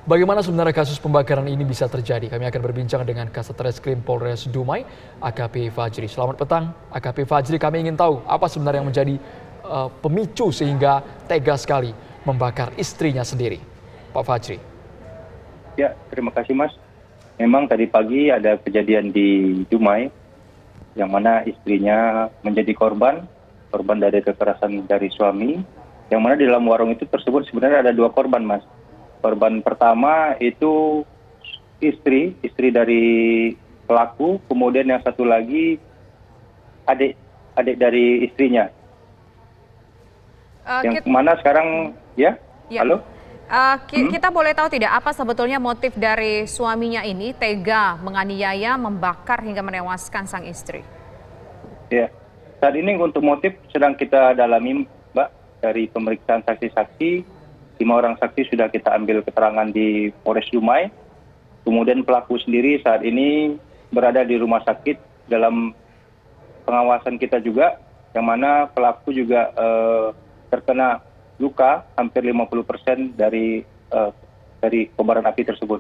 Bagaimana sebenarnya kasus pembakaran ini bisa terjadi? Kami akan berbincang dengan Kasat Reskrim Polres Dumai, AKP Fajri. Selamat petang, AKP Fajri. Kami ingin tahu apa sebenarnya yang menjadi pemicu sehingga tega sekali membakar istrinya sendiri. Pak Fajri. Ya, terima kasih Mas. Memang tadi pagi ada kejadian di Dumai, yang mana istrinya menjadi korban dari kekerasan dari suami, yang mana di dalam warung itu tersebut sebenarnya ada 2 korban Mas. Korban pertama itu istri dari pelaku, kemudian yang satu lagi adik dari istrinya. Yang mana sekarang ya. Halo? Kita boleh tahu tidak apa sebetulnya motif dari suaminya ini tega menganiaya, membakar hingga menewaskan sang istri? Ya, saat ini untuk motif sedang kita dalami Mbak, dari pemeriksaan saksi-saksi. 5 orang saksi sudah kita ambil keterangan di Polres Dumai. Kemudian pelaku sendiri saat ini berada di rumah sakit dalam pengawasan kita juga, yang mana pelaku juga terkena luka hampir 50% dari kobaran api tersebut.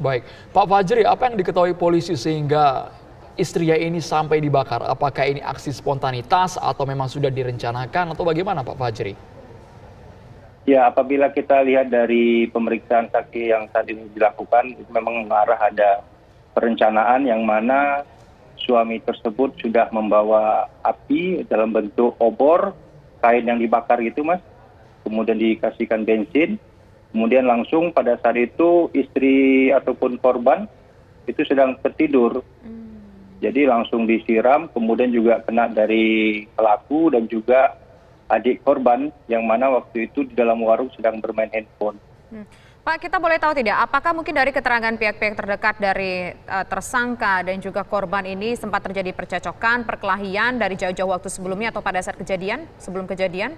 Baik, Pak Fajri, apa yang diketahui polisi sehingga istrinya ini sampai dibakar? Apakah ini aksi spontanitas atau memang sudah direncanakan atau bagaimana Pak Fajri? Ya, apabila kita lihat dari pemeriksaan saksi yang saat ini dilakukan, itu memang mengarah ada perencanaan yang mana suami tersebut sudah membawa api dalam bentuk obor, kain yang dibakar gitu Mas, kemudian dikasihkan bensin, kemudian langsung pada saat itu istri ataupun korban itu sedang tertidur. Jadi langsung disiram, kemudian juga kena dari pelaku dan juga adik korban, yang mana waktu itu di dalam warung sedang bermain handphone. Pak, kita boleh tahu tidak, apakah mungkin dari keterangan pihak-pihak terdekat dari tersangka dan juga korban ini sempat terjadi percocokan, perkelahian dari jauh-jauh waktu sebelumnya atau pada saat kejadian, sebelum kejadian?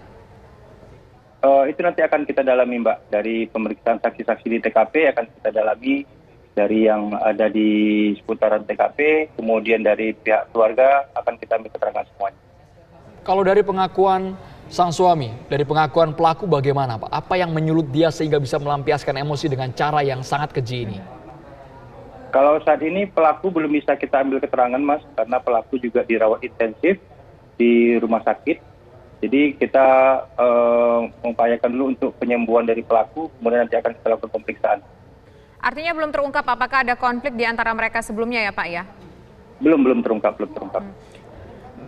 Itu nanti akan kita dalami Mbak, dari pemeriksaan saksi-saksi di TKP akan kita dalami, dari yang ada di seputaran TKP, kemudian dari pihak keluarga akan kita ambil keterangan semuanya. Kalau dari pengakuan sang suami, dari pengakuan pelaku bagaimana Pak? Apa yang menyulut dia sehingga bisa melampiaskan emosi dengan cara yang sangat keji ini? Kalau saat ini pelaku belum bisa kita ambil keterangan Mas, karena pelaku juga dirawat intensif di rumah sakit. Jadi kita mengupayakan dulu untuk penyembuhan dari pelaku, kemudian nanti akan kita lakukan pemeriksaan. Artinya belum terungkap apakah ada konflik di antara mereka sebelumnya ya Pak ya? Belum terungkap.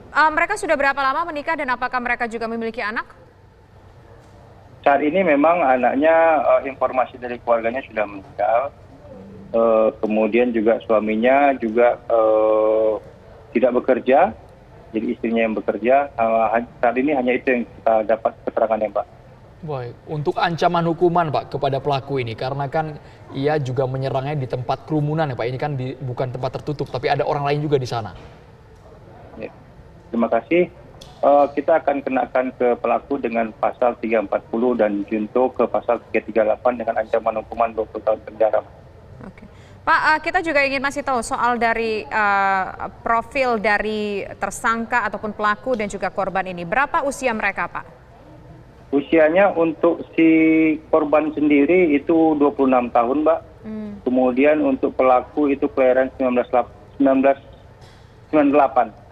Mereka sudah berapa lama menikah dan apakah mereka juga memiliki anak? Saat ini memang anaknya, informasi dari keluarganya sudah meninggal. Kemudian juga suaminya juga tidak bekerja, jadi istrinya yang bekerja. Saat ini hanya itu yang kita dapat keterangannya Pak. Baik, untuk ancaman hukuman Pak kepada pelaku ini, karena kan ia juga menyerangnya di tempat kerumunan ya Pak, ini kan bukan tempat tertutup, tapi ada orang lain juga di sana. Ya. Terima kasih. Kita akan kenakan ke pelaku dengan pasal 340 dan junto ke pasal 338 dengan ancaman hukuman 20 tahun penjara. Oke. Pak, kita juga ingin masih tahu soal dari profil dari tersangka ataupun pelaku dan juga korban ini. Berapa usia mereka Pak? Usianya untuk si korban sendiri itu 26 tahun Mbak. Kemudian untuk pelaku itu kelahiran 1998.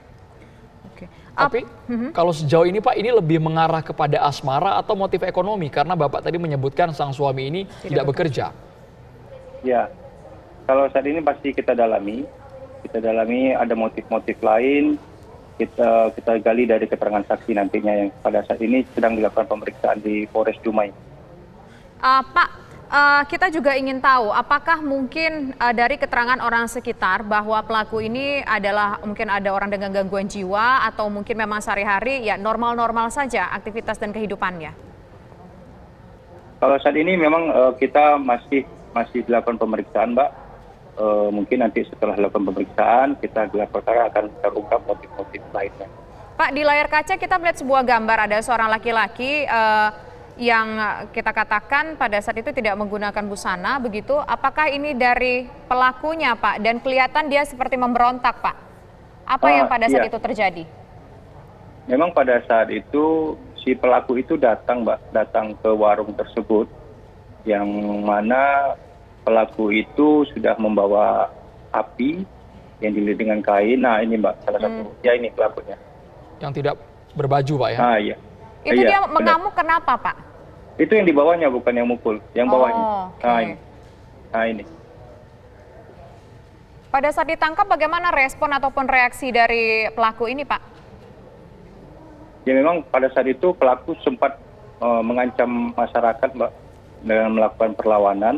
Tapi kalau sejauh ini Pak, ini lebih mengarah kepada asmara atau motif ekonomi? Karena Bapak tadi menyebutkan sang suami ini tidak bekerja. Ya, kalau saat ini pasti kita dalami ada motif-motif lain, kita gali dari keterangan saksi nantinya yang pada saat ini sedang dilakukan pemeriksaan di Polres Dumai. Pak, kita juga ingin tahu apakah mungkin dari keterangan orang sekitar bahwa pelaku ini adalah mungkin ada orang dengan gangguan jiwa atau mungkin memang sehari-hari ya normal-normal saja aktivitas dan kehidupannya? Kalau saat ini memang kita masih dilakukan pemeriksaan Mbak. Mungkin nanti setelah dilakukan pemeriksaan kita gelar perkara akan terungkap motif-motif lainnya. Pak, di layar kaca kita melihat sebuah gambar ada seorang laki-laki yang kita katakan pada saat itu tidak menggunakan busana, begitu. Apakah ini dari pelakunya, Pak? Dan kelihatan dia seperti memberontak, Pak. Apa yang pada saat itu terjadi? Memang pada saat itu si pelaku itu datang, Mbak, datang ke warung tersebut, yang mana pelaku itu sudah membawa api yang dililit dengan kain. Nah ini Mbak, salah satu. Ya ini pelakunya. Yang tidak berbaju Pak ya? Ah iya. Itu Iya, dia benar. mengamuk kenapa Pak? Itu yang di bawahnya, bukan yang mukul. Yang bawahnya. oke. Nah ini. Nah ini. Pada saat ditangkap bagaimana respon ataupun reaksi dari pelaku ini Pak? Ya memang pada saat itu pelaku sempat mengancam masyarakat Mbak dengan melakukan perlawanan.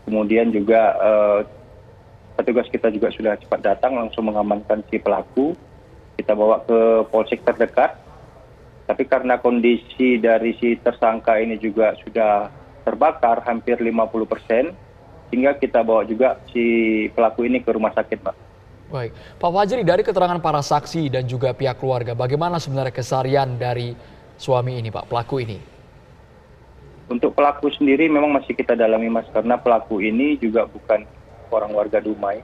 Kemudian juga petugas kita juga sudah cepat datang langsung mengamankan si pelaku. Kita bawa ke polsek terdekat. Tapi karena kondisi dari si tersangka ini juga sudah terbakar hampir 50%, sehingga kita bawa juga si pelaku ini ke rumah sakit, Mbak. Baik, Pak Fajri, dari keterangan para saksi dan juga pihak keluarga, bagaimana sebenarnya keseharian dari suami ini, Pak, pelaku ini? Untuk pelaku sendiri memang masih kita dalami, Mas, karena pelaku ini juga bukan orang warga Dumai,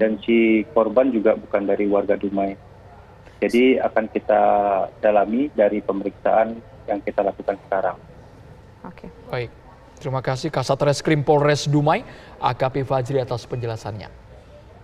dan si korban juga bukan dari warga Dumai. Jadi akan kita dalami dari pemeriksaan yang kita lakukan sekarang. Oke. Baik, terima kasih Kasat Reskrim Polres Dumai, AKP Fajri atas penjelasannya.